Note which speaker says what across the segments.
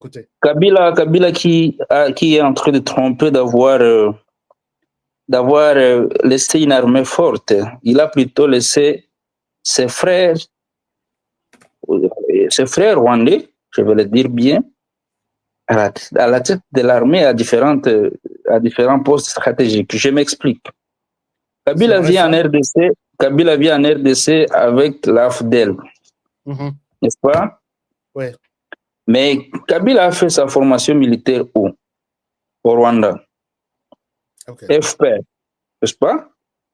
Speaker 1: Écoutez.
Speaker 2: Kabila qui est en train de tromper d'avoir laissé une armée forte. Il a plutôt laissé ses frères rwandais, je vais le dire bien, à la tête de l'armée à différents postes stratégiques. Je m'explique. Kabila vient en RDC avec l'AFDEL, n'est-ce pas?
Speaker 1: Oui.
Speaker 2: Mais Kabila a fait sa formation militaire où? Au Rwanda.
Speaker 1: Okay.
Speaker 2: FPR, n'est-ce pas?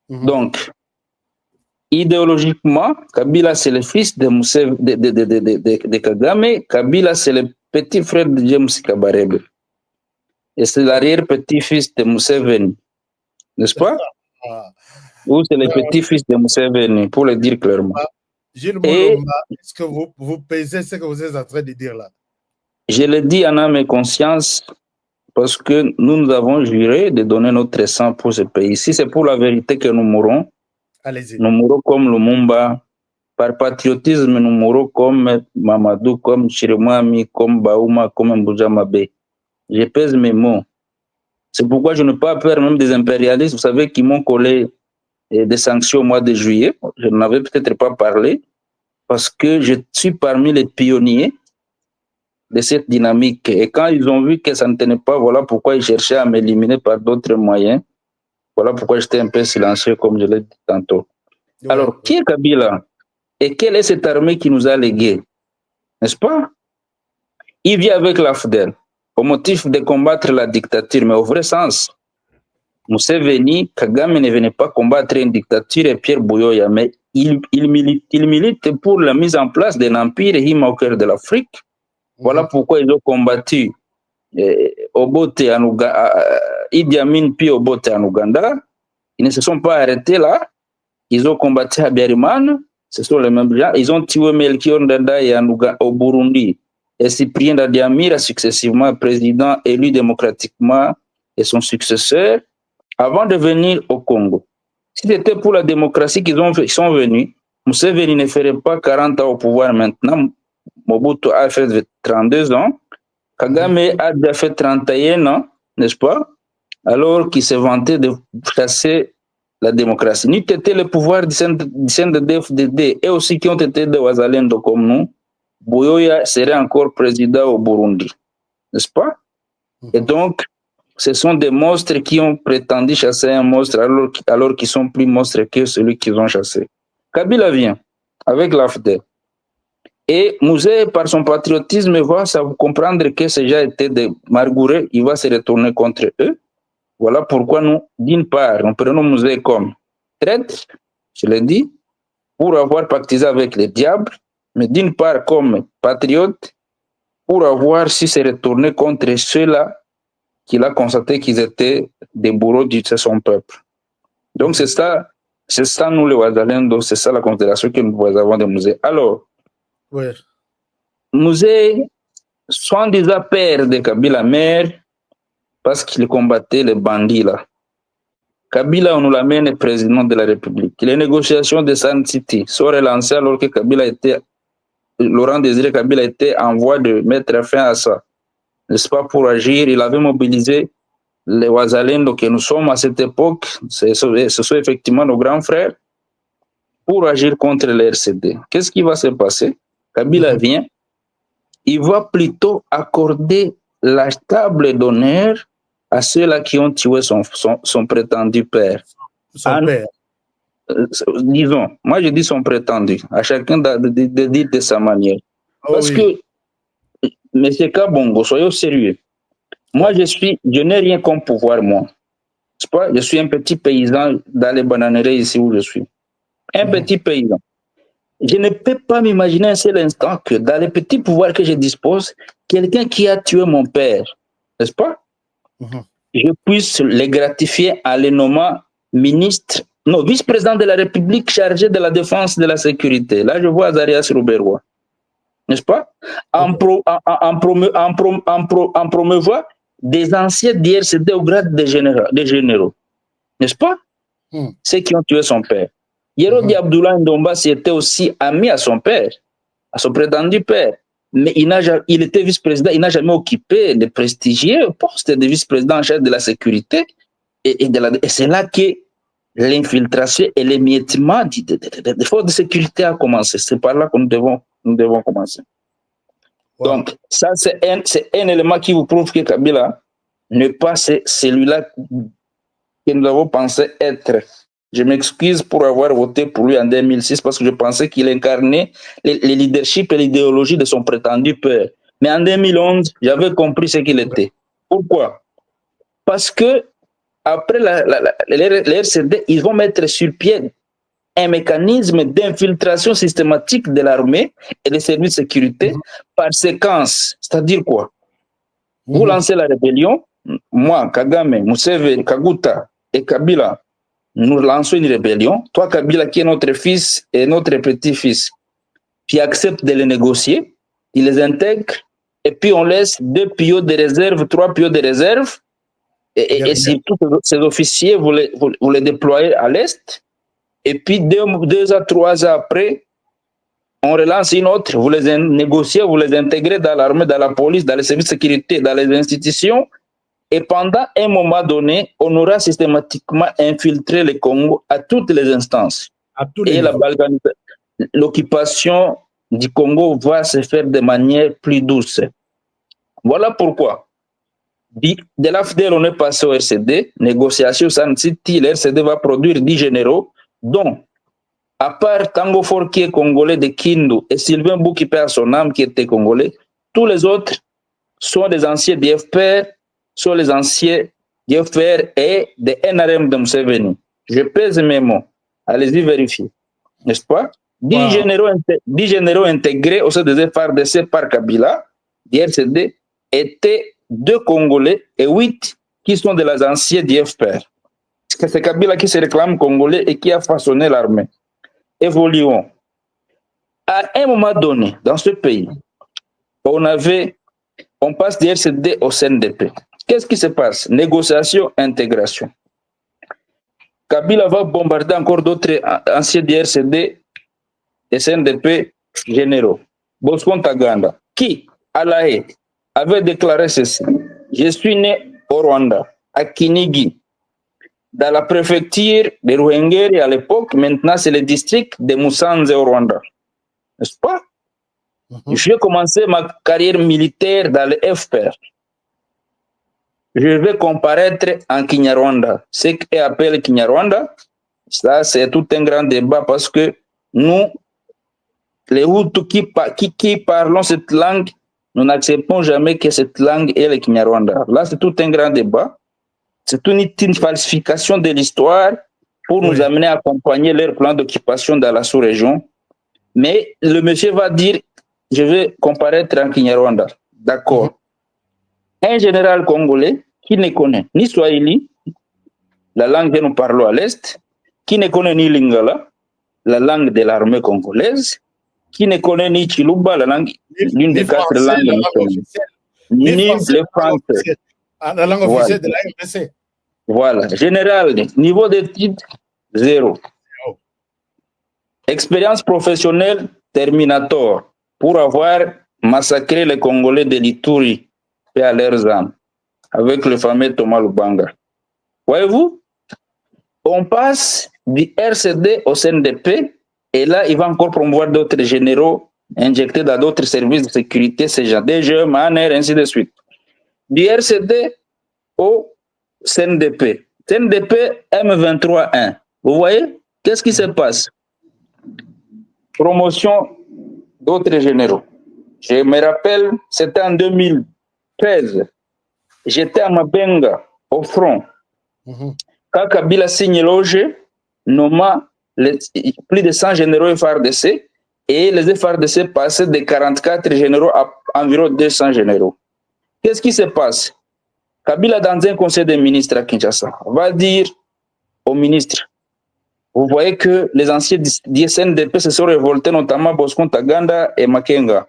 Speaker 2: Donc, idéologiquement, Kabila c'est le fils de Kagame, Kabila c'est le petit frère de James Kabarebe. Et c'est l'arrière-petit-fils de Museveni, n'est-ce pas? Ou c'est le petit-fils de Museveni, pour le dire clairement.
Speaker 1: Gilles Moulomba, est-ce que vous pesez ce que vous êtes en train de dire là?
Speaker 2: Je le dis en âme et conscience parce que nous avons juré de donner notre sang pour ce pays. Si c'est pour la vérité que nous mourrons, nous mourrons comme Lumumba. Par patriotisme, nous mourons comme Mamadou, comme Chiremwami, comme Baouma, comme Mbujamabe. Je pèse mes mots. C'est pourquoi je n'ai pas peur même des impérialistes, vous savez, qui m'ont collé des sanctions au mois de juillet. Je n'en avais peut-être pas parlé parce que je suis parmi les pionniers de cette dynamique. Et quand ils ont vu que ça ne tenait pas, voilà pourquoi ils cherchaient à m'éliminer par d'autres moyens. Voilà pourquoi j'étais un peu silencieux, comme je l'ai dit tantôt. Ouais. Alors, qui est Kabila? Et quelle est cette armée qui nous a légué? N'est-ce pas? Il vient avec l'AFDEL au motif de combattre la dictature, mais au vrai sens. Museveni, Kagame ne venait pas combattre une dictature et Pierre Buyoya, mais il milite pour la mise en place d'un empire Hima au cœur de l'Afrique. Voilà pourquoi ils ont combattu Obote Idi Amin puis Obote en Ouganda. Ils ne se sont pas arrêtés là. Ils ont combattu Habyarimana. Ce sont les mêmes gens. Ils ont tué Melchior Ndadaye au Burundi. Et Cyprien Dadiamira, successivement président élu démocratiquement, et son successeur, avant de venir au Congo. Si c'était pour la démocratie qu'ils sont venus, Museveni ne ferait pas 40 ans au pouvoir maintenant. Mobutu a fait 32 ans. Kagame a déjà fait 31 ans, n'est-ce pas? Alors qu'il se vantait de chasser la démocratie. N'eût été le pouvoir du CNDD-FDD et aussi qui ont été des Wazalendo comme nous, Buyoya serait encore président au Burundi, n'est-ce pas? Et donc, ce sont des monstres qui ont prétendu chasser un monstre alors qu'ils sont plus monstres que celui qu'ils ont chassé. Kabila vient avec l'AFDEL. Et Mouzé, par son patriotisme, va comprendre que ces gens étaient des margourets, il va se retourner contre eux. Voilà pourquoi nous, d'une part, nous prenons Mouzé comme traître, je l'ai dit, pour avoir pactisé avec les diables, mais d'une part comme patriote, pour avoir su se retourner contre ceux-là qu'il a constaté qu'ils étaient des bourreaux de son peuple. Donc c'est ça nous les Ouazalendo, c'est ça la considération que nous avons de Mouzé. Alors, Mouzé, soi-disant père de Kabila mère, parce qu'il combattait les bandits là. Kabila, on nous l'amène président de la République. Les négociations de Sun City sont relancées alors que Laurent Désiré Kabila était en voie de mettre fin à ça. N'est-ce pas, pour agir, il avait mobilisé les Ouazalendo que nous sommes à cette époque, ce sont effectivement nos grands frères, pour agir contre les RCD. Qu'est-ce qui va se passer? Kabila vient, il va plutôt accorder la table d'honneur à ceux-là qui ont tué son prétendu père.
Speaker 1: Son père.
Speaker 2: Disons, moi je dis son prétendu, à chacun de dire de sa manière. Parce que, M. Kabongo, soyons sérieux. Moi, je n'ai rien comme pouvoir, moi. Je suis un petit paysan dans les bananeraies ici où je suis. Un petit paysan. Je ne peux pas m'imaginer un seul instant que dans les petits pouvoirs que je dispose, quelqu'un qui a tué mon père, n'est-ce pas? Je puisse les gratifier en les nommant vice-président de la République chargé de la défense de la sécurité. Là, je vois Azarias Rouberois, n'est-ce pas? En promouvoir des anciens d'IRCD au grade de généraux, n'est-ce pas? Ceux qui ont tué son père. Yerodi Abdoulaye Ndomba était aussi ami à son père, à son prétendu père. mais il était vice-président, il n'a jamais occupé de prestigieux poste de vice-président en charge de la sécurité. Et c'est là que l'infiltration et l'émiettement des forces de sécurité a commencé. C'est par là que nous devons commencer. Wow. Donc, ça, c'est un élément qui vous prouve que Kabila n'est pas celui-là que nous avons pensé être. Je m'excuse pour avoir voté pour lui en 2006 parce que je pensais qu'il incarnait le leadership et l'idéologie de son prétendu père. Mais en 2011, j'avais compris ce qu'il était. Pourquoi? Parce que après les RCD, ils vont mettre sur pied un mécanisme d'infiltration systématique de l'armée et des services de sécurité par séquence. C'est-à-dire quoi? Vous lancez la rébellion, moi, Kagame, Museveni, Kaguta et Kabila, nous lançons une rébellion. Toi, Kabila, qui est notre fils et notre petit-fils, qui accepte de les négocier, il les intègre, et puis on laisse 2 pions de réserve, 3 pions de réserve, et surtout ces officiers, vous les déployez à l'Est, et puis 2 à 3 ans après, on relance une autre, vous les négociez, vous les intégrez dans l'armée, dans la police, dans les services de sécurité, dans les institutions, et pendant un moment donné, on aura systématiquement infiltré le Congo à toutes les instances. Et l'occupation du Congo va se faire de manière plus douce. Voilà pourquoi. De l'AFDL, on est passé au RCD, négociation San City, le RCD va produire 10 généraux, dont, à part Tango Fort qui est congolais de Kindu et Sylvain Bou qui perd son âme qui était congolais, tous les autres sont des anciens d'IFPR, sont les anciens d'IFPR et de NRM de Museveni. Je pèse mes mots. Allez-y vérifier. N'est-ce pas? 10 généraux intégrés au sein des FARDC par Kabila, d'IRCD, étaient 2 Congolais et 8 qui sont de les anciens d'IFPR. C'est Kabila qui se réclame congolais et qui a façonné l'armée. Évoluons. À un moment donné, dans ce pays, on passe d'IRCD au CNDP. Qu'est-ce qui se passe? Négociation, intégration. Kabila va bombarder encore d'autres anciens d'IRCD et CNDP généraux. Bosco Ntaganda, qui, à La Haye, avait déclaré ceci: je suis né au Rwanda, à Kinigi, dans la préfecture de Ruhengeri à l'époque, maintenant c'est le district de Musanze au Rwanda. N'est-ce pas? J'ai commencé ma carrière militaire dans le FPR. Je vais comparaître en Kinyarwanda. Ce qu'on appelle Kinyarwanda, ça c'est tout un grand débat parce que nous, les Hutus qui parlons cette langue, nous n'acceptons jamais que cette langue est le Kinyarwanda. Là, c'est tout un grand débat. C'est une falsification de l'histoire pour nous amener à accompagner leur plan d'occupation dans la sous-région. Mais le monsieur va dire, je vais comparaître en Kinyarwanda. D'accord. Un général congolais qui ne connaît ni Swahili, la langue que nous parlons à l'Est, qui ne connaît ni Lingala, la langue de l'armée congolaise, qui ne connaît ni Chiluba, la langue, l'une des 4 langues ni le français.
Speaker 1: La langue officielle de la RDC.
Speaker 2: Voilà. Général, niveau d'études, 0. Expérience professionnelle, terminator, pour avoir massacré les Congolais de l'Ituri, et à leurs âmes, avec le fameux Thomas Lubanga. Voyez-vous, on passe du RCD au CNDP, et là, il va encore promouvoir d'autres généraux injectés dans d'autres services de sécurité, ces gens, DG, MANER, ainsi de suite. Du RCD au CNDP. CNDP M23-1. Vous voyez, qu'est-ce qui se passe? Promotion d'autres généraux. Je me rappelle, c'était en 2013. J'étais à Mabenga, au front. Quand Kabila signe loge, nommant plus de 100 généraux FARDC, et les FARDC passaient de 44 généraux à environ 200 généraux. Qu'est-ce qui se passe? Kabila, dans un conseil des ministres à Kinshasa, va dire aux ministres, vous voyez que les anciens du SNDP se sont révoltés, notamment Bosco Ntaganda et Makenga.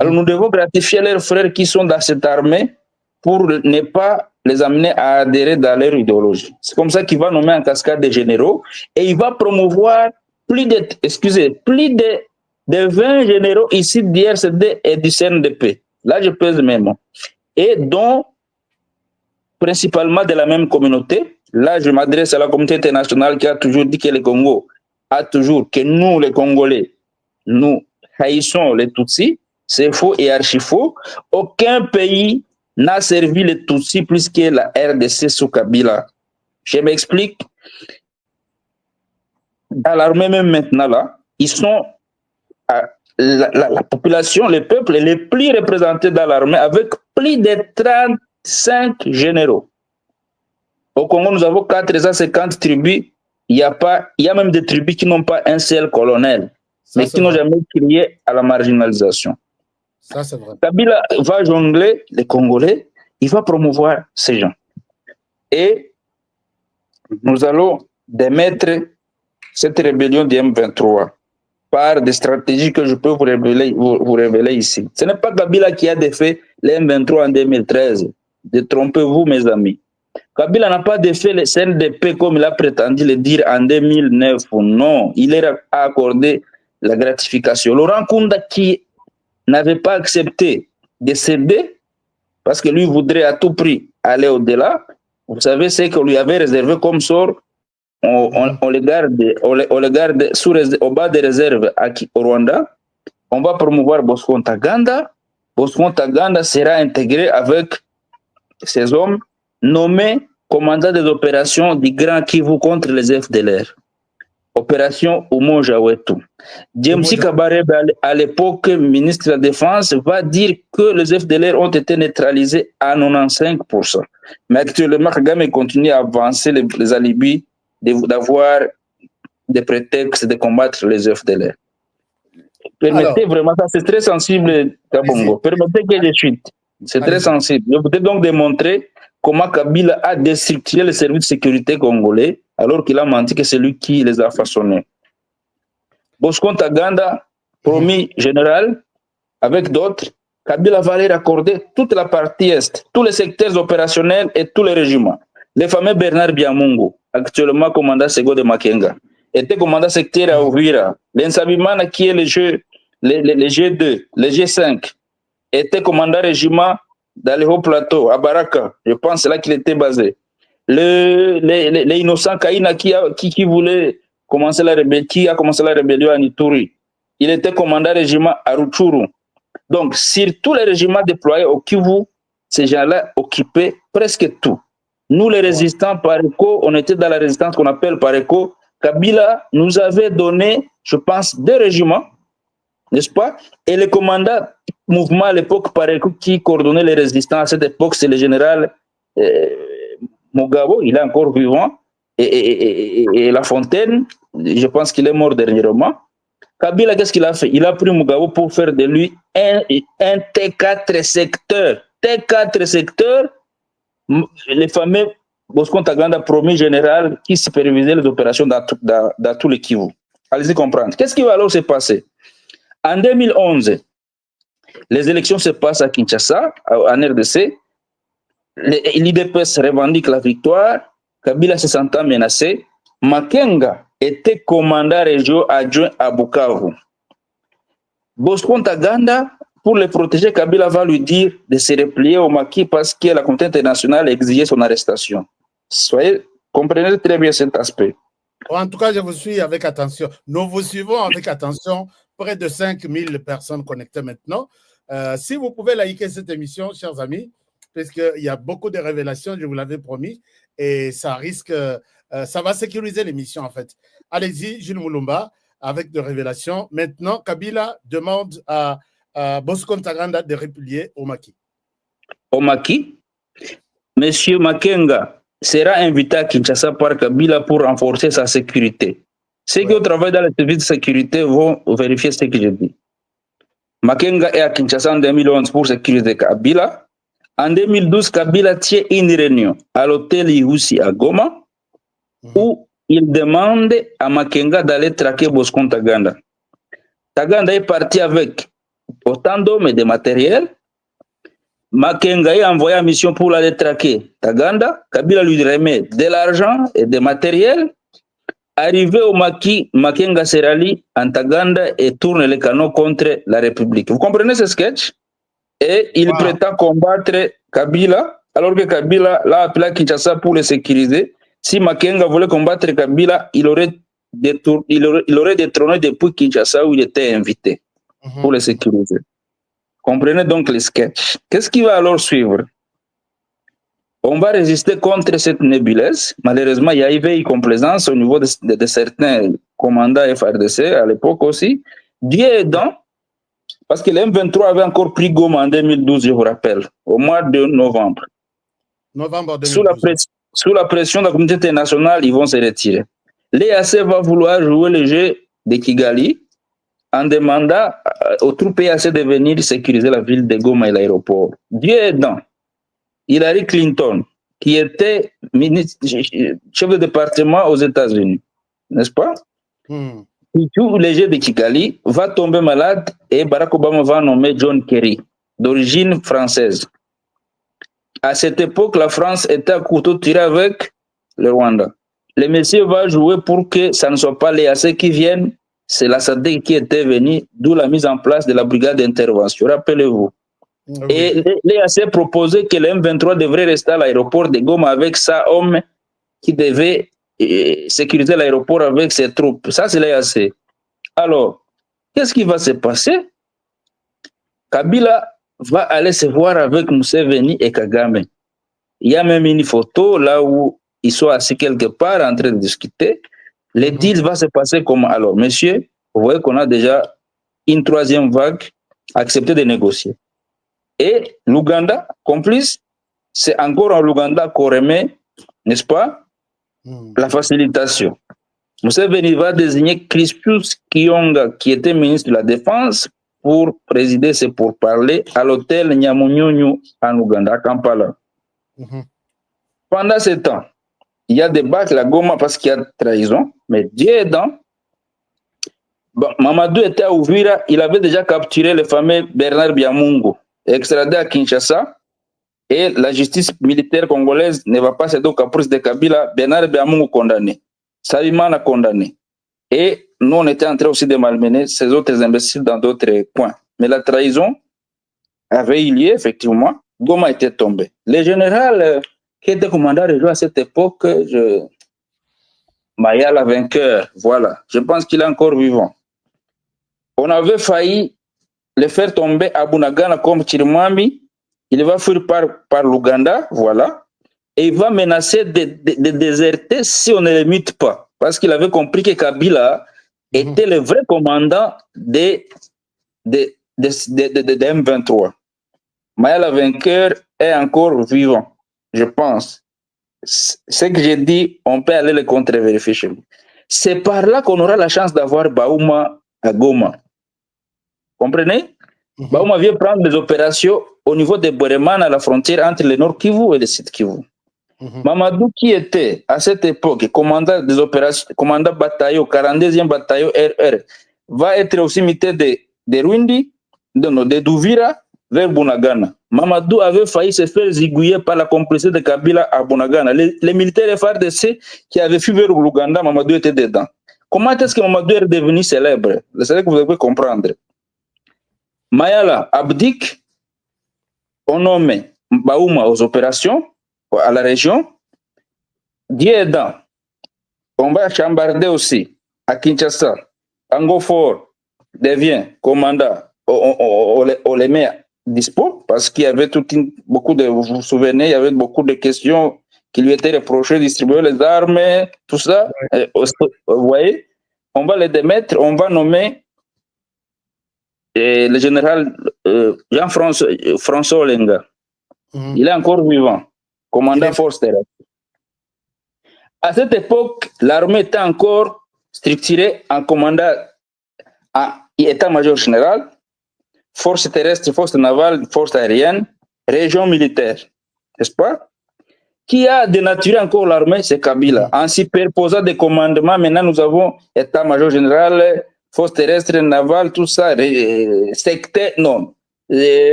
Speaker 2: Alors nous devons gratifier leurs frères qui sont dans cette armée pour ne pas les amener à adhérer dans leur idéologie. C'est comme ça qu'il va nommer en cascade des généraux et il va promouvoir plus de des 20 généraux ici d'IRCD et du CNDP. Là, je pèse mes mots. Et dont principalement de la même communauté. Là, je m'adresse à la communauté internationale qui a toujours dit que le Congo a toujours, que nous, les Congolais, nous haïssons les Tutsis. C'est faux et archi faux. Aucun pays n'a servi les Tutsis plus que la RDC sous Kabila. Je m'explique. Dans l'armée, même maintenant, là, ils sont la population, le peuple les plus représentés dans l'armée avec plus de 35 généraux. Au Congo, nous avons 450 tribus. Il y a même des tribus qui n'ont pas un seul colonel, mais qui n'ont jamais crié à la marginalisation.
Speaker 1: Ça, c'est vrai.
Speaker 2: Kabila va jongler les Congolais, il va promouvoir ces gens. Et nous allons démettre cette rébellion du M23 par des stratégies que je peux vous révéler ici. Ce n'est pas Kabila qui a défait les M23 en 2013. Détrompez-vous, mes amis. Kabila n'a pas défait le CNDP comme il a prétendu le dire en 2009. Non, il a accordé la gratification. Laurent Kunda, qui n'avait pas accepté de céder, parce que lui voudrait à tout prix aller au-delà, vous savez ce qu'on lui avait réservé comme sort. On les garde au bas des réserves au Rwanda. On va promouvoir Bosco Ntaganda. Bosco Ntaganda sera intégré avec ces hommes nommés commandant des opérations du Grand Kivu contre les FDLR. Opération Umoja Wetu. James Kabarebe, à l'époque ministre de la Défense, va dire que les FDLR ont été neutralisés à 95%. Mais actuellement, Kagame continue à avancer les alibis d'avoir des prétextes de combattre les FDLR. Permettez vraiment, ça c'est très sensible, Kabongo. Permettez que je chute. C'est très sensible. Je voudrais donc démontrer comment Kabila a destructuré les services de sécurité congolais alors qu'il a menti que c'est lui qui les a façonnés. Bosco Ntaganda, promis général, avec d'autres, Kabila va leur accorder toute la partie Est, tous les secteurs opérationnels et tous les régiments. Le fameux Bernard Biamungu, actuellement commandant Sego de Makenga, était commandant secteur à Ouvira. L'Ensabimana, qui est le G2, le G5, était commandant régiment dans les hauts plateaux, à Baraka. Je pense là qu'il était basé. Les innocents Kaina qui voulait commencer la rébellion, qui a commencé la rébellion à Ituri, il était commandant régiment à Rutshuru. Donc, sur tous les régiments déployés au Kivu, ces gens-là occupaient presque tout. Nous, les résistants Pareco, on était dans la résistance qu'on appelle Pareco. Kabila nous avait donné, je pense, 2 régiments, n'est-ce pas? Et le commandant mouvement à l'époque Pareco qui coordonnait les résistants à cette époque, c'est le général Mugabo, il est encore vivant, et La Fontaine, je pense qu'il est mort dernièrement. Kabila, qu'est-ce qu'il a fait? Il a pris Mugabo pour faire de lui un T4 secteur. T4 secteur, les fameux Bosco Ntaganda, promis général, qui supervisait les opérations dans tout le Kivu. Allez-y comprendre. Qu'est-ce qui va alors se passer? En 2011, les élections se passent à Kinshasa, en RDC. L'IDPS revendique la victoire. Kabila se sentant menacé. Makenga était commandant régional adjoint à Bukavu. Bosco Ntaganda, pour le protéger, Kabila va lui dire de se replier au Maki parce que la communauté internationale exigeait son arrestation. Comprenez très bien cet aspect.
Speaker 1: En tout cas, je vous suis avec attention. Nous vous suivons avec attention. Près de 5000 personnes connectées maintenant. Si vous pouvez liker cette émission, chers amis, parce qu'il y a beaucoup de révélations, je vous l'avais promis, et ça risque, ça va sécuriser l'émission en fait. Allez-y, Jules Moulumba, avec des révélations. Maintenant, Kabila demande à Bosco Ntaganda de replier au Maki.
Speaker 2: Au Maki, Monsieur Makenga sera invité à Kinshasa par Kabila pour renforcer sa sécurité. Ceux qui travaillent dans les services de sécurité vont vérifier ce que je dis. Makenga est à Kinshasa en 2011 pour sécuriser Kabila. En 2012, Kabila tient une réunion à l'hôtel Ihusi à Goma où il demande à Makenga d'aller traquer Bosco Ntaganda. Ntaganda est parti avec autant d'hommes et de matériel. Makenga est envoyé en mission pour aller traquer Ntaganda. Kabila lui remet de l'argent et des matériels. Arrivé au maquis, Makenga se rallie en Taganda et tourne le canon contre la République. Vous comprenez ce sketch? Et il prétend combattre Kabila, alors que Kabila l'a appelé à Kinshasa pour le sécuriser. Si Makenga voulait combattre Kabila, il aurait détrôné depuis Kinshasa où il était invité pour le sécuriser. Comprenez donc le sketch. Qu'est-ce qui va alors suivre? On va résister contre cette nébuleuse. Malheureusement, il y a eu complaisance au niveau de certains commandants FRDC à l'époque aussi. Dieu aidant, parce que le M23 avait encore pris Goma en 2012, je vous rappelle, au mois de novembre.
Speaker 1: Novembre 2012.
Speaker 2: Sous la pression de la communauté internationale, ils vont se retirer. L'EAC va vouloir jouer le jeu de Kigali en demandant aux troupes EAC de venir sécuriser la ville de Goma et l'aéroport. Dieu aidant, Hillary Clinton, qui était chef de département aux États-Unis, n'est-ce pas? Tout le jeu de Kigali va tomber malade et Barack Obama va nommer John Kerry, d'origine française. À cette époque, la France était à couteau tiré avec le Rwanda. Le monsieur va jouer pour que ça ne soit pas les AC qui viennent, c'est la SADC qui était venu, d'où la mise en place de la brigade d'intervention. Rappelez-vous. Et l'EAC proposait que le M23 devrait rester à l'aéroport de Goma avec 100 hommes qui devaient sécuriser l'aéroport avec ses troupes. Ça, c'est l'EAC. Alors, qu'est-ce qui va se passer? Kabila va aller se voir avec Museveni et Kagame. Il y a même une photo là où ils sont assis quelque part en train de discuter. Le deal va se passer comme alors, monsieur, vous voyez qu'on a déjà une troisième vague accepté de négocier. Et l'Ouganda, complice, c'est encore en Ouganda qu'on remet, n'est-ce pas, la facilitation. Museveni va désigner Crispus Kionga, qui était ministre de la Défense, pour présider ces pourparlers à l'hôtel Nyamunyunyu en Ouganda, à Kampala. Pendant ce temps, il y a des bacs à Goma parce qu'il y a trahison, mais Dieu aidant, Mamadou était à Ouvira, il avait déjà capturé le fameux Bernard Biamungu, extradé à Kinshasa, et la justice militaire congolaise ne va pas céder au caprice de Kabila. Bernard Biamungu condamné, Savimana condamné. Et nous, on était en train aussi de malmener ces autres imbéciles dans d'autres coins. Mais la trahison avait eu lieu, effectivement. Goma était tombé. Le général qui était commandant région à cette époque, Mayala vainqueur, voilà. Je pense qu'il est encore vivant. On avait failli le faire tomber à Bunagana comme Chirimwami. Il va fuir par l'Ouganda, voilà. Et il va menacer de déserter si on ne le mute pas. Parce qu'il avait compris que Kabila était le vrai commandant de M23. Mayala vainqueur est encore vivant, je pense. Ce que j'ai dit, on peut aller le contre-vérifier chez lui. C'est par là qu'on aura la chance d'avoir Baouma à Goma. Comprenez? Baouma vient prendre des opérations au niveau de Boreman à la frontière entre le Nord Kivu et le Sud Kivu. Mamadou, qui était à cette époque commandant des opérations, commandant bataillon, 42e bataillon RR, va être aussi muté de Rwindi, de Douvira vers Bunagana. Mamadou avait failli se faire zigouiller par la complicité de Kabila à Bunagana. Les militaires FARDC qui avaient fui vers l'Ouganda, Mamadou était dedans. Comment est-ce que Mamadou est devenu célèbre? C'est ça que vous devez comprendre. Mayala abdique, on nomme Baouma aux opérations, à la région. Dieu aidant, on va chambarder aussi à Kinshasa. Angofor devient commandant, on les met dispo parce qu'il y avait beaucoup de, vous vous souvenez, il y avait beaucoup de questions qui lui étaient reprochées, distribuer les armes, tout ça. Vous voyez, on va les démettre, on va nommer le général Jean-François Olenga. Il est encore vivant, commandant force terrestre. À cette époque, l'armée était encore structurée en commandant à état-major général, force terrestre, force navale, force aérienne, région militaire, n'est-ce pas? Qui a dénaturé encore l'armée, c'est Kabila. En superposant des commandements, maintenant nous avons état-major général, force terrestre, navale, tout ça, secteur, non,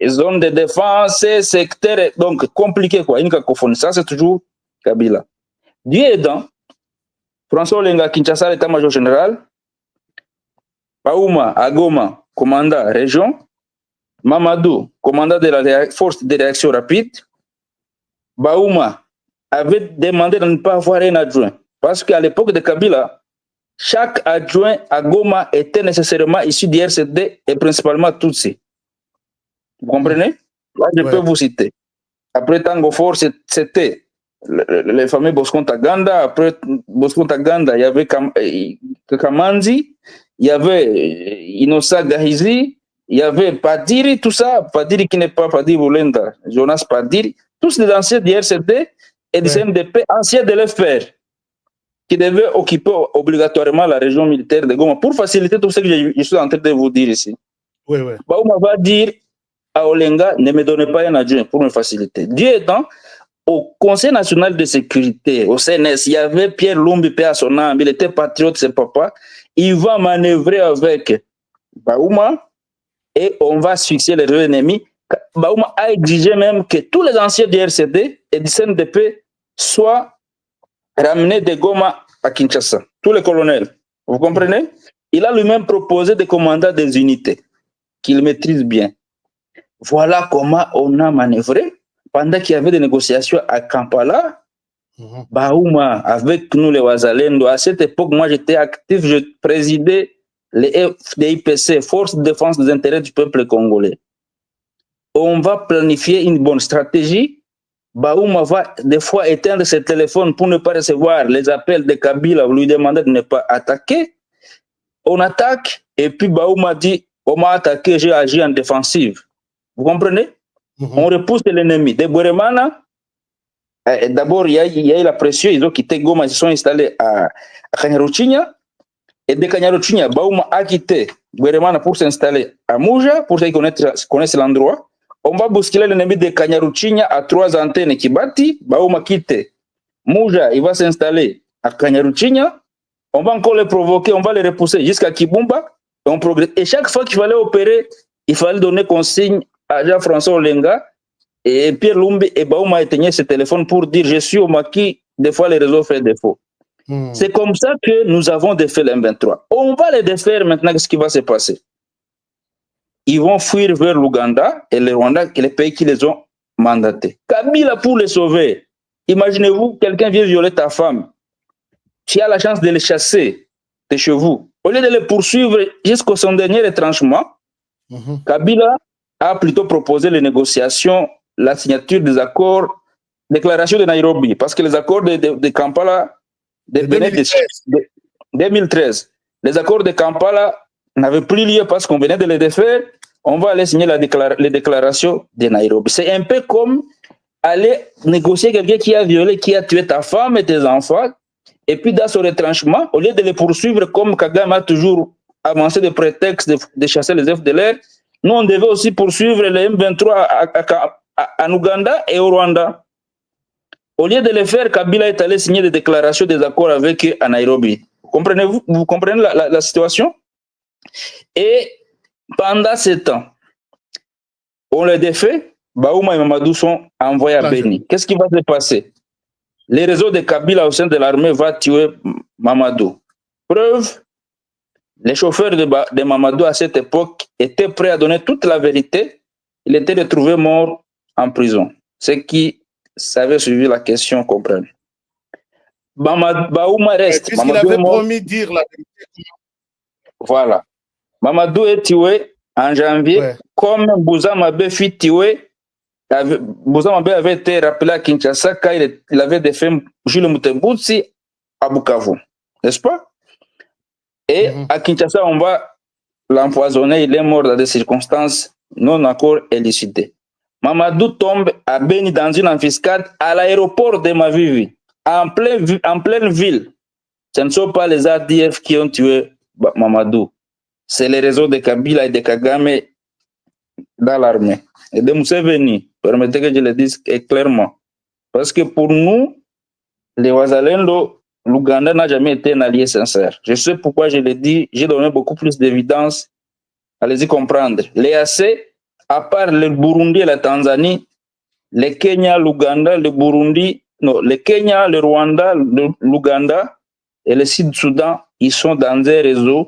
Speaker 2: zone de défense, secteur, donc compliqué quoi, une cacophonie, ça c'est toujours Kabila. Dieu aidant, François Olenga, Kinshasa, l'état-major général. Baouma, à Goma, commandant région. Mamadou, commandant de la force de réaction rapide. Baouma avait demandé de ne pas avoir un adjoint. Parce qu'à l'époque de Kabila, chaque adjoint à Goma était nécessairement issu du RCD et principalement Tutsi. Vous comprenez? Là, je peux vous citer. Après Tango Fort, c'était le fameux Bosco Ntaganda. Après Bosco Ntaganda, il y avait Kamanzi, il y avait Inosa Gahizi, il y avait Padiri, tout ça. Padiri qui n'est pas Padiri Boulenda, Jonas Padiri, tous les anciens du RCD et du CNDP, anciens de l'FPR, qui devaient occuper obligatoirement la région militaire de Goma pour faciliter tout ce que je suis en train de vous dire ici. Baouma va dire à Olenga, ne me donnez pas un adjoint pour me faciliter. Dieu étant, au Conseil national de sécurité, au CNS, il y avait Pierre Lumbi, paix à son âme, il était patriote, c'est papa. Il va manœuvrer avec Baouma et on va fixer les ennemis. Baouma a exigé même que tous les anciens du RCD et du CNDP soient ramenés de Goma à Kinshasa. Tous les colonels. Vous comprenez? Il a lui-même proposé des commandants des unités qu'il maîtrise bien. Voilà comment on a manœuvré. Pendant qu'il y avait des négociations à Kampala, Baouma, avec nous les Wazalendo, à cette époque, moi j'étais actif, je présidais les FDIPC, Force de défense des intérêts du peuple congolais. On va planifier une bonne stratégie. Baouma va des fois éteindre ses téléphones pour ne pas recevoir les appels de Kabila, lui demander de ne pas attaquer. On attaque, et puis Baouma dit, on m'a attaqué, j'ai agi en défensive. Vous comprenez? On repousse l'ennemi. De Bweremana, d'abord, il y a eu la pression, ils ont quitté Goma, ils se sont installés à Kanyaruchinya. Et de Kanyaruchinya, Baouma a quitté Bweremana pour s'installer à Mouja, pour ceux qui connaissent l'endroit. On va bousculer l'ennemi de Kanyaruchinya à 3 antennes qui bâtit. Baouma quitte Mouja, il va s'installer à Kanyaruchinya. On va encore les provoquer, on va les repousser jusqu'à Kibumba. Et on progresse. Et chaque fois qu'il fallait opérer, il fallait donner consigne à Jean-François Olenga et Pierre Lumbi et Baouma éteignaient ce téléphone pour dire je suis au maquis, des fois les réseaux font défaut. C'est comme ça que nous avons défait les M23. On va les défaire maintenant, qu'est-ce qui va se passer? Ils vont fuir vers l'Ouganda et le Rwanda, les pays qui les ont mandatés. Kabila pour les sauver. Imaginez-vous, quelqu'un vient violer ta femme. Tu as la chance de les chasser de chez vous. Au lieu de les poursuivre jusqu'au son dernier retranchement, Kabila a plutôt proposé les négociations, la signature des accords, déclaration de Nairobi, parce que les accords de Kampala de 2013, les accords de Kampala n'avaient plus lieu parce qu'on venait de les défaire, on va aller signer les déclarations de Nairobi. C'est un peu comme aller négocier quelqu'un qui a violé, qui a tué ta femme et tes enfants, et puis dans ce retranchement, au lieu de les poursuivre comme Kagame a toujours avancé des prétextes de chasser les FDLR, nous, on devait aussi poursuivre les M23 en Ouganda et au Rwanda. Au lieu de le faire, Kabila est allé signer des déclarations, des accords avec eux à Nairobi. Vous comprenez la situation? Et pendant ce temps, on les défait, Baouma et Mamadou sont envoyés à Beni. Qu'est-ce qui va se passer? Les réseaux de Kabila au sein de l'armée vont tuer Mamadou. Preuve, les chauffeurs de Mamadou à cette époque étaient prêts à donner toute la vérité. Il était retrouvé mort en prison. Ceux qui savaient suivre la question comprennent. Baouma reste.
Speaker 1: Puisqu'il avait promis de dire la vérité.
Speaker 2: Voilà. Mamadou est tué en janvier, comme Bouzamabe fut tué. Bouzamabe avait été rappelé à Kinshasa quand il avait défait Jules Mutembutsi à Bukavu. N'est-ce pas? Et à Kinshasa, on va l'empoisonner. Il est mort dans des circonstances non encore élucidées. Mamadou tombe à Beni dans une embuscade à l'aéroport de Mavivi, en pleine ville. Ce ne sont pas les ADF qui ont tué Mamadou. C'est les réseaux de Kabila et de Kagame dans l'armée. Et de Museveni, permettez que je le dise clairement. Parce que pour nous, les Wazalendo, l'Ouganda n'a jamais été un allié sincère. Je sais pourquoi je le dis, j'ai donné beaucoup plus d'évidence. Allez-y comprendre. Les AC, à part le Burundi et la Tanzanie, le Kenya, l'Ouganda, le Burundi, non, le Kenya, le Rwanda, l'Ouganda, et le Sud-Soudan, ils sont dans des réseaux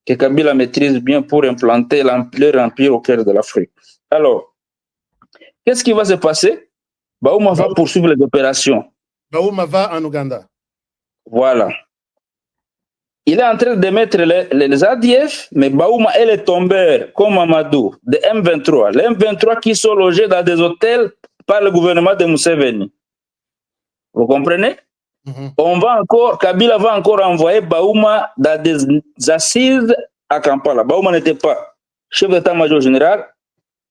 Speaker 2: que Kabila maîtrise bien pour implanter leur empire au cœur de l'Afrique. Alors, qu'est-ce qui va se passer? Baouma va poursuivre les opérations.
Speaker 1: Baouma va en Ouganda.
Speaker 2: Voilà. Il est en train de mettre les ADF, mais Baouma et les tombeurs, comme Amadou, de M23. Les M23 qui sont logés dans des hôtels par le gouvernement de Museveni. Vous comprenez? On va encore, Kabila va encore envoyer Baouma dans des assises à Kampala. Baouma n'était pas chef d'état-major général,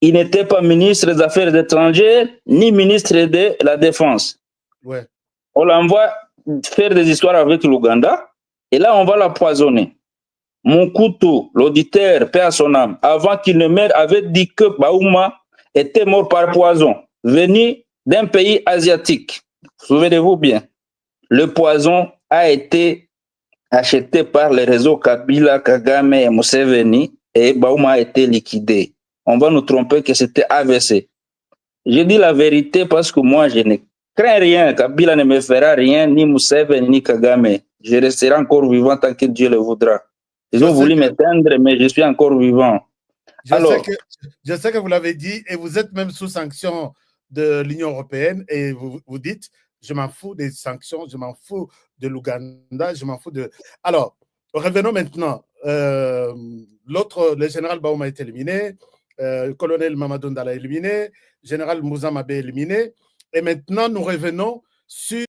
Speaker 2: il n'était pas ministre des Affaires étrangères, ni ministre de la Défense.
Speaker 1: Ouais.
Speaker 2: On l'envoie faire des histoires avec l'Ouganda, et là on va l'empoisonner. Mon couteau, l'auditeur, paix à son âme, avant qu'il ne meure, avait dit que Baouma était mort par poison, venu d'un pays asiatique. Souvenez-vous bien. Le poison a été acheté par les réseaux Kabila, Kagame et Museveni et Baouma a été liquidé. On va nous tromper que c'était AVC. Je dis la vérité parce que moi, je ne crains rien. Kabila ne me fera rien, ni Museveni, ni Kagame. Je resterai encore vivant tant que Dieu le voudra. Ils ont voulu m'éteindre, mais je suis encore vivant.
Speaker 1: Je sais que vous l'avez dit et vous êtes même sous sanction de l'Union européenne et vous dites je m'en fous des sanctions, je m'en fous de l'Ouganda, je m'en fous de... Alors, revenons maintenant. Le général Baouma a été éliminé, le colonel Mamadou Ndala éliminé, le général Moussa Mabé éliminé. Et maintenant, nous revenons sur